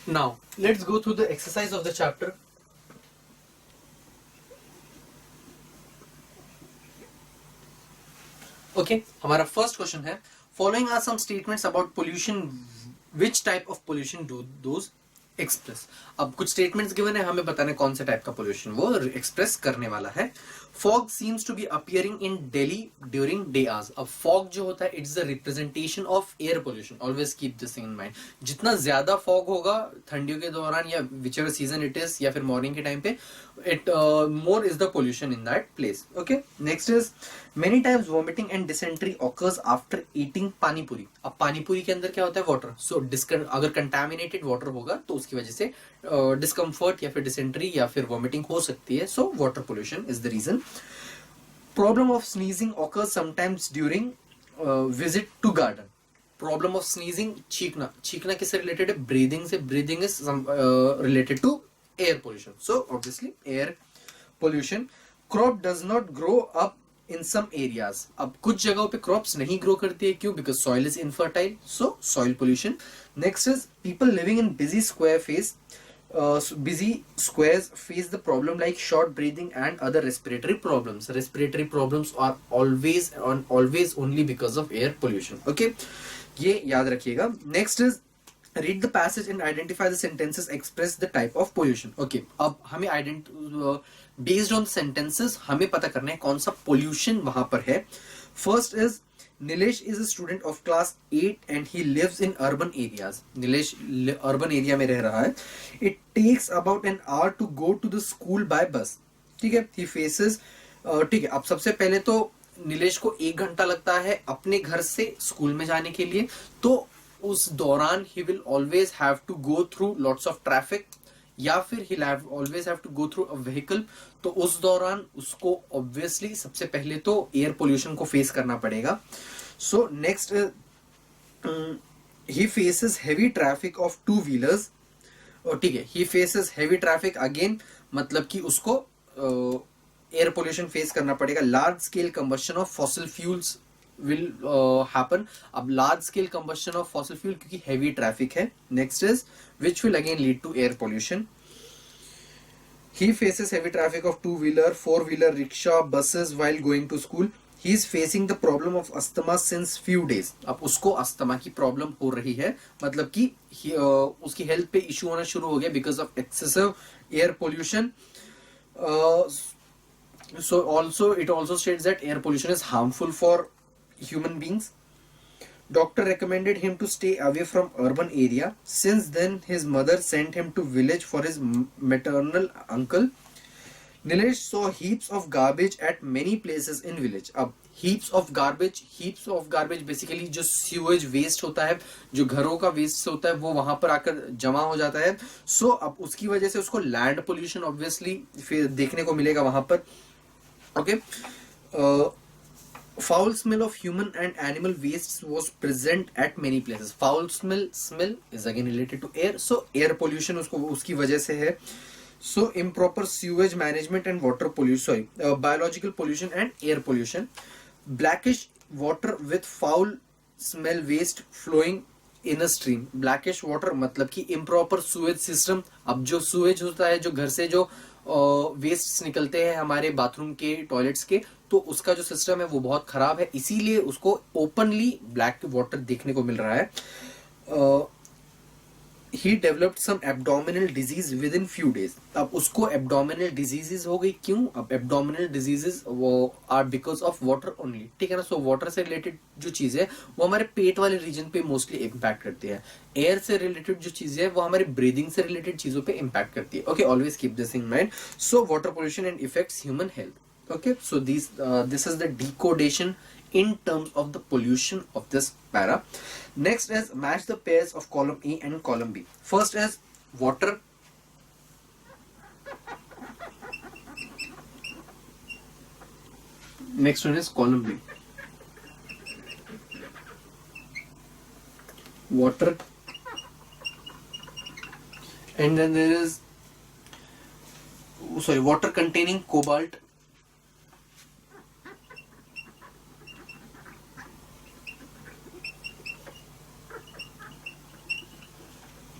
Now, let's go through the exercise of the chapter. Okay, हमारा first question है, following are some statements about pollution. Which type of pollution do those express? अब कुछ statements given है, हमें बताने कौन से type का pollution वो express करने वाला है. Fog seems to be appearing in Delhi during day hours. अब fog जो होता है, it's the representation of air pollution. Always keep this thing in mind. जितना ज्यादा fog होगा ठंडियों के दौरान या whichever season it is या फिर morning के time पे, it more is the pollution in that place. Okay, next is many times vomiting and dysentery occurs after eating pani puri. अब पानी पूरी के अंदर क्या होता है, water. So अगर contaminated water होगा तो उसकी वजह से discomfort या फिर dysentery या फिर vomiting हो सकती है. So water pollution is the reason. Problem of sneezing occurs sometimes during visit to garden. Problem of sneezing, छींकना. छींकना किससे related है? Breathing से. Breathing is related to air pollution. So obviously air pollution. Crop does not grow up in some areas. अब कुछ जगहों पे crops नहीं grow करती है, क्यों? Because soil is infertile. So soil pollution. Next is people living in busy squares face the problem like short breathing and other respiratory problems. Respiratory problems are always only because of air pollution. Okay, ये याद रखिएगा. Next is read the passage and identify the sentences express the type of pollution. Okay, अब हमें based on sentences हमें पता करना है कौन सा pollution वहां पर है. First is Nilesh is a student of class 8 and he lives in urban areas. Nilesh urban area में रह रहा है. It takes about an hour to go to the school by bus. ठीक है, he faces ठीक है. अब सबसे पहले तो नीलेश को 1 घंटा लगता है अपने घर से स्कूल में जाने के लिए. तो उस दौरान he will always have to go through lots of traffic या फिर he'll always have to go through a vehicle. तो उस दौरान उसको obviously सबसे पहले तो air pollution को face करना पड़ेगा. So next he faces heavy traffic of two-wheelers. ठीक है, he faces heavy traffic again, मतलब कि उसको air pollution face करना पड़ेगा. Large scale combustion of fossil fuels will happen. अब large scale combustion of fossil fuel क्योंकि heavy traffic है. Next is which will again lead to air pollution. He faces heavy traffic of two-wheeler, four-wheeler, rickshaw, buses while going to school. He is facing the problem of asthma since few days. अब उसको asthma की problem हो रही है, मतलब कि उसकी health पे इशू होना शुरू हो गया because of excessive air pollution. So also it also states that air pollution is harmful for human beings. Doctor recommended him to stay away from urban area. Since then his mother sent him to village for his maternal uncle. Nilesh saw heaps of garbage at many places in village. अब heaps of garbage basically जो sewage waste होता है, जो घरों का waste होता है, वो वहां पर आकर जमा हो जाता है. So अब उसकी वजह से उसको land pollution obviously फिर देखने को मिलेगा वहां पर. Okay, foul smell of human and animal waste was present at many places. Foul smell is again related to air. So air pollution उसको उसकी वजह से है. So improper sewage management and water pollution, biological pollution and air pollution. Blackish water with foul smell waste flowing in a stream. Blackish water मतलब कि improper sewage system. अब जो sewage होता है, जो घर से जो वेस्ट निकलते हैं हमारे बाथरूम के, टॉयलेट्स के, तो उसका जो सिस्टम है वो बहुत खराब है, इसीलिए उसको ओपनली ब्लैक वाटर देखने को मिल रहा है. He developed some abdominal disease within few days. अब उसको abdominal diseases हो गई, क्यों? अब abdominal diseases वो are because of water only. ठीक है ना. So water से related जो चीज है वो हमारे पेट वाले रीजन पे मोस्टली इम्पैक्ट करती है. एयर से रिलेटेड जो चीजें है वो हमारे ब्रीदिंग से रिलेटेड चीजों पे इम्पैक्ट करती है. Okay, always keep this in mind. So water pollution and effects human health. Okay, so this is the decodation in terms of the pollution of this para. Next is match the pairs of column A and column B. First is water. Next one is column B. Water. And then there is water containing cobalt,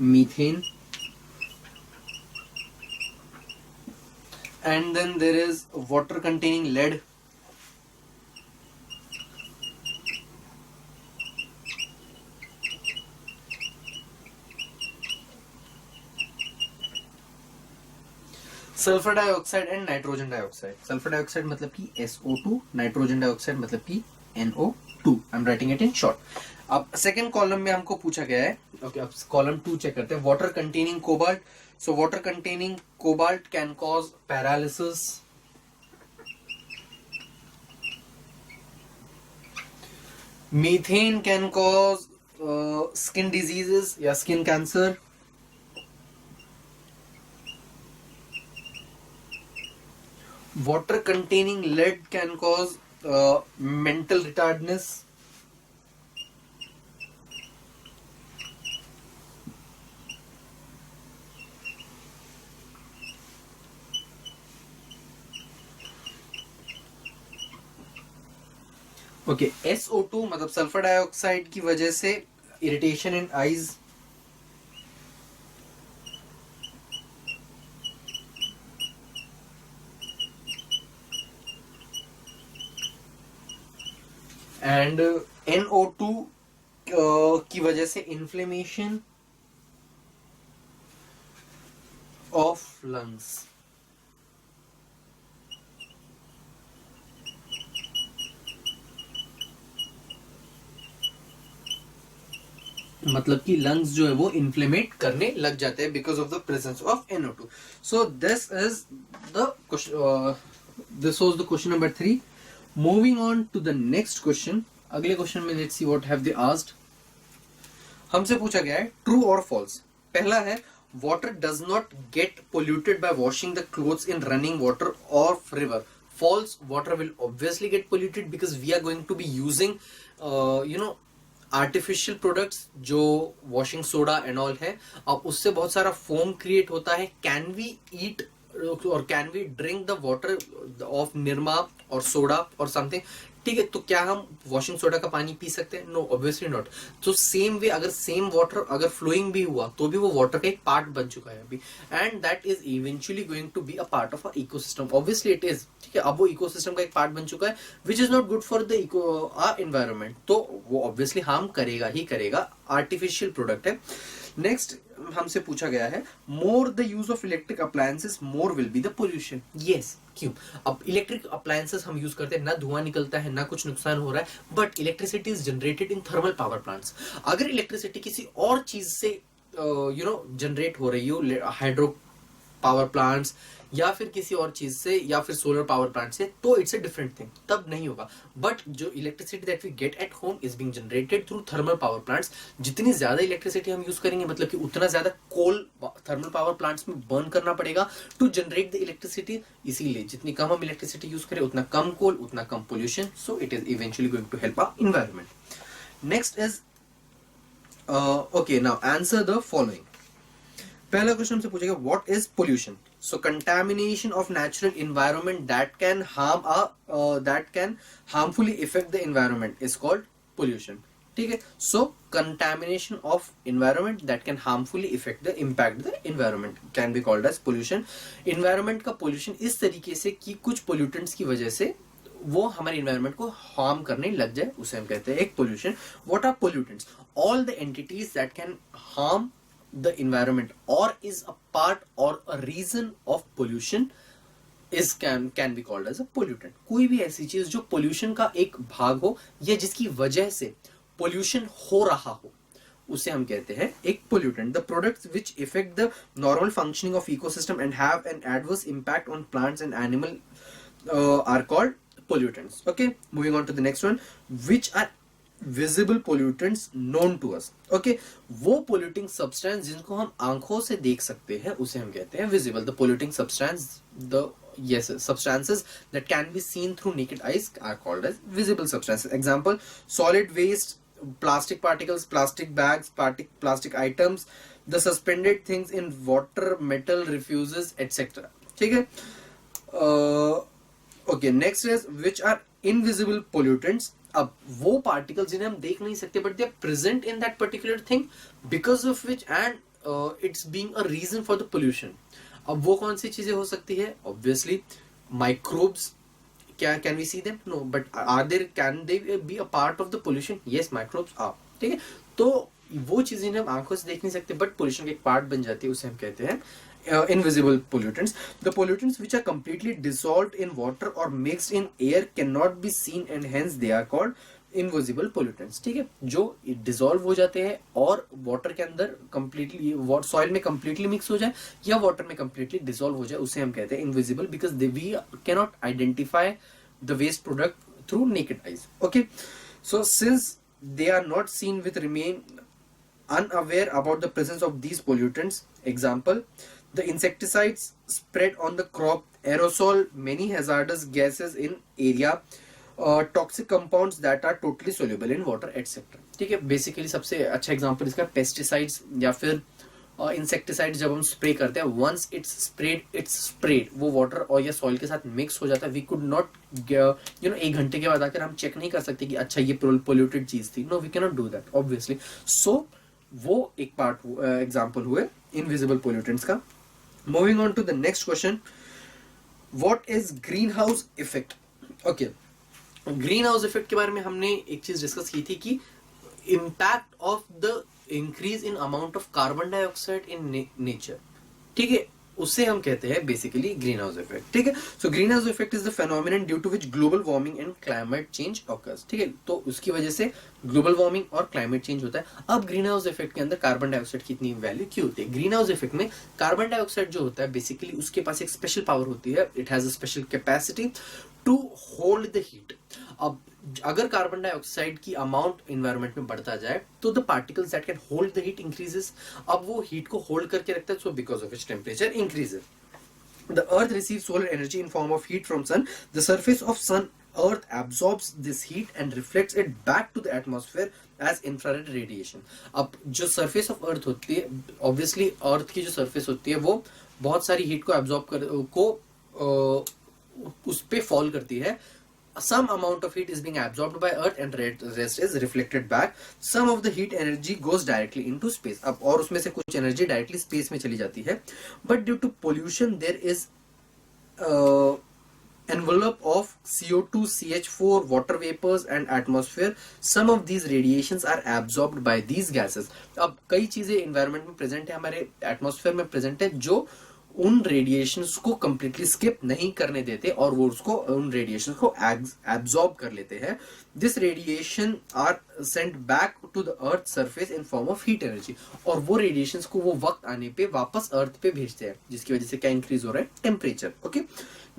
methane, And then there is water containing lead. Sulphur dioxide and nitrogen dioxide. Sulphur dioxide मतलब कि SO2, nitrogen dioxide मतलब कि NO2. I am writing it in short. अब second column में हमको पूछा गया है, ओके, अब कॉलम 2 चेक करते हैं. Water containing cobalt. So water containing cobalt can cause paralysis, methane can cause skin diseases या skin cancer. Water containing lead can cause mental retardedness. Okay, SO2 मतलब सल्फर डाइऑक्साइड की वजह से irritation in eyes. And NO2 की वजह से inflammation of lungs. मतलब कि लंग्स जो है वो इन्फ्लेमेट करने लग जाते हैं because of the presence of NO2. So this is the this was the question number 3. Moving on to the next question. अगले क्वेश्चन में let's see what have they asked. हमसे पूछा गया है ट्रू और फॉल्स. पहला है water does not get polluted by washing the clothes in running water और river. False, water will obviously get polluted because we are going to be using artificial products जो washing soda and all है. अब उससे बहुत सारा foam create होता है. Can we eat और can we drink the water of Nirma और सोडा और समथिंग. ठीक है, तो क्या हम वॉशिंग सोडा का पानी पी सकते हैं? No, obviously not. तो सेम वे अगर सेम वाटर अगर फ्लोइंग भी हुआ तो भी वो वाटर का एक पार्ट बन चुका है अभी, and that is eventually going to be a part of a ecosystem. Obviously it is. ठीक है, अब वो इकोसिस्टम का एक पार्ट बन चुका है which is not good for the environment. तो वो ऑब्वियसली हार्म करेगा ही करेगा. आर्टिफिशियल प्रोडक्ट है. नेक्स्ट हमसे पूछा गया है more the use of electric appliances more will be the pollution. Yes, क्यों? अब इलेक्ट्रिक अप्लायंसेस हम यूज करते हैं, ना धुआं निकलता है ना कुछ नुकसान हो रहा है, but electricity is generated in thermal power plants. अगर इलेक्ट्रिसिटी किसी और चीज से जनरेट हो रही हो, हाइड्रो पावर प्लांट्स या फिर किसी और चीज से या फिर सोलर पावर प्लांट से, तो इट्स अ डिफरेंट थिंग, तब नहीं होगा. बट जो electricity that we get at home is being generated through thermal power plants. जितनी ज्यादा इलेक्ट्रिसिटी हम यूज करेंगे मतलब कि उतना ज्यादा कोल थर्मल पावर प्लांट्स में बर्न करना पड़ेगा टू जनरेट द इलेक्ट्रिसिटी. इसीलिए जितनी कम हम इलेक्ट्रिसिटी यूज करें उतना कम कोल, उतना कम pollution. So it is eventually going to help our environment. Next is okay, now answer the following. पहला क्वेश्चन हमसे पूछेगा what is pollution. So contamination of natural environment that can harmfully effect the environment is called pollution. ठीक है, so contamination of environment that can harmfully effect the impact the environment can be called as pollution. Environment का pollution इस तरीके से कि कुछ pollutants की वजह से वो हमारे एनवायरनमेंट को हार्म करने लग जाए, उसे हम कहते हैं एक pollution. What are pollutants? All the entities that can harm the environment or is a part or a reason of pollution is can be called as a pollutant. कोई भी ऐसी चीज जो pollution का एक भाग हो या जिसकी वजह से pollution हो रहा हो उसे हम कहते हैं एक pollutant. The products which affect the normal functioning of ecosystem and have an adverse impact on plants and animal are called pollutants. Okay, moving on to the next one. Which are visible pollutants known to us. Okay, वो polluting substance जिनको हम आंखों से देख सकते हैं उसे हम कहते हैं visible. The polluting substance substances that can be seen through naked eyes are called as visible substances. Example: solid waste, plastic particles, plastic bags, plastic items, the suspended things in water, metal refuses, etc. ठीक है. Okay, next is which are invisible pollutants. अब वो particle जिन्हें हम देख नहीं सकते but they are present in that particular thing because of which and it's being a reason for the pollution. अब वो कौन सी चीजें हो सकती है? Obviously microbes. क्या can we see them? No. But are there, can they be a part of the pollution? Yes, microbes are. ठीक है, तो वो चीजें हम आंखों से देख नहीं सकते बट पोल्यूशन का एक पार्ट बन जाती है, उसे हम कहते हैं invisible pollutants. The pollutants which are completely dissolved in water or mixed in air cannot be seen and hence they are called invisible pollutants. ठीक है, जो डिसॉल्व हो जाते हैं और वाटर के अंदर कंप्लीटली, सॉइल में कंप्लीटली मिक्स हो जाए या वाटर में कंप्लीटली डिसॉल्व हो जाए, उसे हम कहते हैं invisible, because we can not identify the waste product through naked eyes. Okay, so since they are not seen with remain unaware about the presence of these pollutants. Example, the insecticides spread on the crop, aerosol many hazardous gases in area, toxic compounds that are totally soluble in water, etc. ठीक है, basically सबसे अच्छा example इसका pesticides या फिर insecticide जब हम spray करते हैं, वंस इट्स स्प्रेड, वो वाटर और या सॉइल के साथ मिक्स हो जाता है. वी कुड नॉट एक घंटे के बाद आकर हम चेक नहीं कर सकते कि अच्छा ये पोल्यूटेड चीज थी. No, we can not do that obviously. So वो एक पार्ट एग्जांपल हुए इनविजिबल पोल्यूटेंट्स का. Moving on to the next question, what is green house effect? Okay, green house effect के बारे में हमने एक चीज डिस्कस की थी कि impact of the increase in amount of carbon dioxide in nature. ठीक है, उससे हम कहते हैं बेसिकली ग्रीन हाउस इफेक्ट. ठीक है, so green house effect is the phenomenon due to which global warming and climate change occurs. ठीक है, तो उसकी वजह से ग्लोबल वार्मिंग और क्लाइमेट चेंज होता है. अब ग्रीन हाउस इफेक्ट के अंदर कार्बन डाइऑक्साइड की इतनी वैल्यू क्यों होती है? ग्रीन हाउस इफेक्ट में कार्बन डाइऑक्साइड जो होता है बेसिकली उसके पास एक स्पेशल पावर होती है. It has a special capacity to hold the heat. अब अगर कार्बन डाइऑक्साइड की अमाउंट एनवायरनमेंट में बढ़ता जाए तो the particles that can hold the heat increases. अब वो हीट को होल्ड करके रखता है, so because of its temperature increases. The earth receives solar energy in form of heat from sun. The surface of sun earth absorbs this heat and reflects it back to the atmosphere as infrared radiation. अब जो surface of earth होती है, obviously earth की जो surface होती है वो बहुत सारी heat को absorb उस पे fall करती है. Some amount of heat is being absorbed by earth and rest is reflected back. Some of the heat energy goes directly into space. अब और उसमें से कुछ energy directly space में चली जाती है. But due to pollution there is envelope of CO2, CH4, water vapors and atmosphere. Some of these radiations are absorbed by these gases. अब कई चीजें environment में present है, हमारे atmosphere में present है, जो उन रेडिएशंस को कंप्लीटली स्किप नहीं करने देते और वो उसको उन रेडिएशंस को एब्जॉर्ब कर लेते हैं. This radiation are sent back to the earth surface in form of heat energy. और वो रेडिएशंस को वो वक्त आने पे वापस अर्थ पे भेजते हैं, जिसकी वजह से क्या इंक्रीज हो रहा है? Temperature. Okay,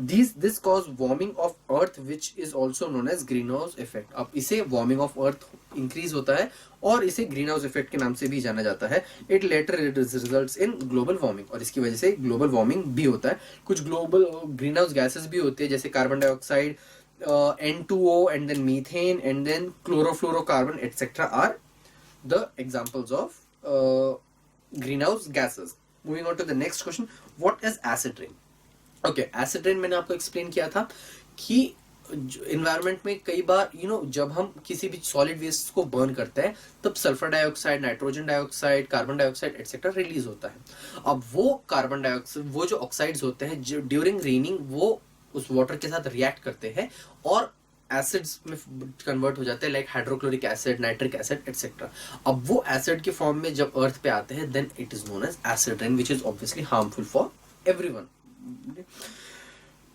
this cause warming of earth which is also known as green house effect. अब इसे वार्मिंग ऑफ अर्थ इंक्रीज होता है और इसे ग्रीन हाउस इफेक्ट के नाम से भी जाना जाता है. It later results in global warming, और इसकी वजह से ग्लोबल वार्मिंग भी होता है. कुछ ग्लोबल ग्रीन हाउस गैसेस भी होते हैं जैसे carbon dioxide, N2O and then methane and then chlorofluorocarbon etc. are the examples of greenhouse gases. Moving on to the next question, what is acid rain? Okay, acid rain मैंने आपको explain किया था कि environment में कई बार जब हम किसी भी सॉलिड वेस्ट को बर्न करते हैं तब sulphur dioxide, nitrogen dioxide, carbon dioxide etcetera release होता है. अब वो कार्बन डाइऑक्साइड, वो जो ऑक्साइड्स होते हैं जो ड्यूरिंग रेनिंग वो उस वाटर के साथ रिएक्ट करते हैं और एसिड्स में कन्वर्ट हो जाते हैं, like hydrochloric acid, nitric acid etcetera. अब वो एसिड के फॉर्म में जब अर्थ पे आते हैं then it is known as acid rain, which is obviously harmful for everyone.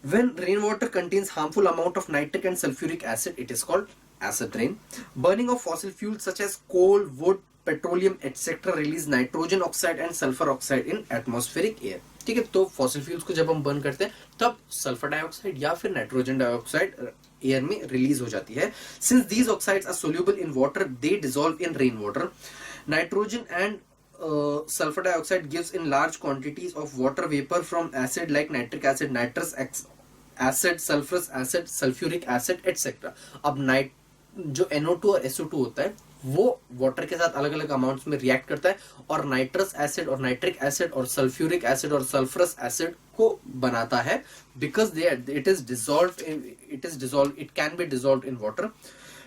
When rainwater contains harmful amount of nitric and sulfuric acid, it is called acid rain. Burning of fossil fuels such as coal, wood, petroleum etc. release nitrogen oxide and sulfur oxide in atmospheric air. ठीक है, तो fossil fuels को जब हम burn करते हैं तब sulphur dioxide या फिर नाइट्रोजन डाइऑक्साइड एयर में रिलीज हो जाती है. Since these oxides are soluble in water, they dissolve in rainwater. Nitrogen and sulfur dioxide gives in large quantities of water vapor from acid like nitric acid, nitrous acid, sulfurous acid, sulfuric acid etc. अब जो NO2 और SO2 होता है वो water के साथ अलग अलग अमाउंट्स में रिएक्ट करता है और नाइट्रस एसिड और नाइट्रिक एसिड और सल्फ्यूरिक एसिड और सल्फरस एसिड को बनाता है, because it can be dissolved in water.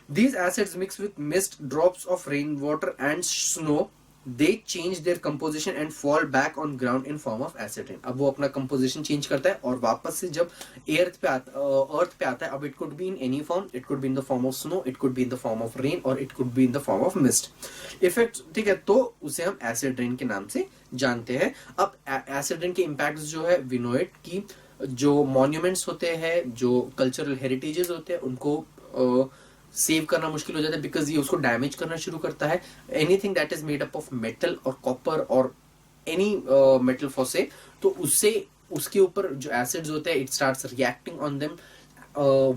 These acids mix with mist, drops of rainwater and snow they change their composition and fall back on ground in form of acid rain. अब वो अपना composition change करता है और वापस से जब earth पे आता है, अब it could be in any form, it could be in the form of snow, it could be in the form of rain, or it could be in the form of mist. Effect, ठीक है, तो उसे हम acid rain के नाम से जानते हैं. अब acid rain के impacts जो है we know it कि जो monuments होते हैं, जो cultural heritages होते हैं, उनको सेव करना मुश्किल हो जाता है बिकॉज ये उसको डैमेज करना शुरू करता है. Anything that is made up of metal और कॉपर और एनी मेटल फॉसे, तो उससे उसके ऊपर जो एसिड्स होते हैं it starts reacting on them.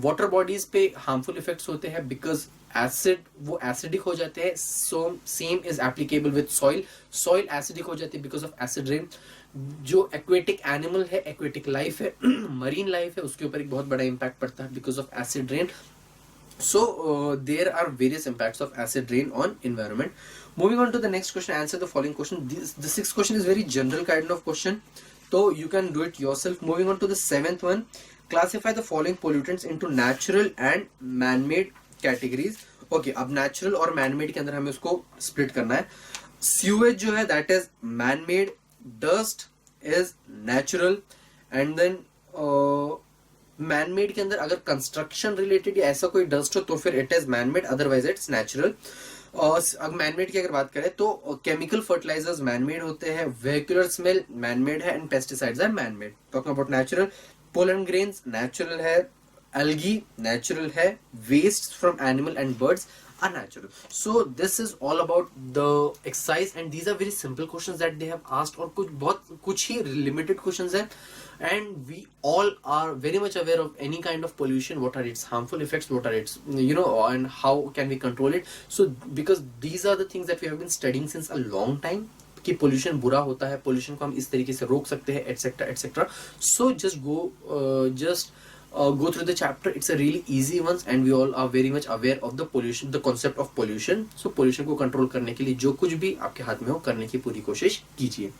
Water bodies पे हार्मफुल इफेक्ट्स होते हैं बिकॉज एसिड वो एसिडिक हो जाते हैं. So same is applicable with soil acidic हो जाती है बिकॉज ऑफ एसिड रेन. जो एक्वेटिक एनिमल है, एक्वेटिक लाइफ है, मरीन लाइफ है, उसके ऊपर एक बहुत बड़ा इम्पैक्ट पड़ता है because of acid rain. So there are various impacts of acid rain on environment. Moving on to the next question, answer the following question. The sixth question is very general kind of question, so you can do it yourself. Moving on to the seventh one, classify the following pollutants into natural and man-made categories. Okay, अब natural और man-made के अंदर हमें उसको split करना है. Sewage जो है that is man-made, dust is natural, and then manmade के अंदर अगर कंस्ट्रक्शन रिलेटेड या ऐसा कोई डस्ट हो तो फिर it is manmade, otherwise it's natural. अगर मैनमेड की अगर बात करें तो केमिकल फर्टिलाइजर्स मैनमेड होते हैं, वेहिकुलर स्मेल मैनमेड है, and pesticides are manmade. Talking about natural, pollen grains natural है, algae natural है, waste from animal and birds are natural. So this is all about the exercise and these are very simple questions that they have asked और कुछ ही limited questions हैं, and we all are very much aware of any kind of pollution, what are its harmful effects, what are its and how can we control it. So because these are the things that we have been studying since a long time कि pollution बुरा होता है, pollution को हम इस तरीके से रोक सकते हैं, etcetera etcetera. So just go through the chapter. It's a really easy one and we all are very much aware of the pollution, the concept of pollution. So pollution को control करने के लिए जो कुछ भी आपके हाथ में हो करने की पूरी कोशिश कीजिए.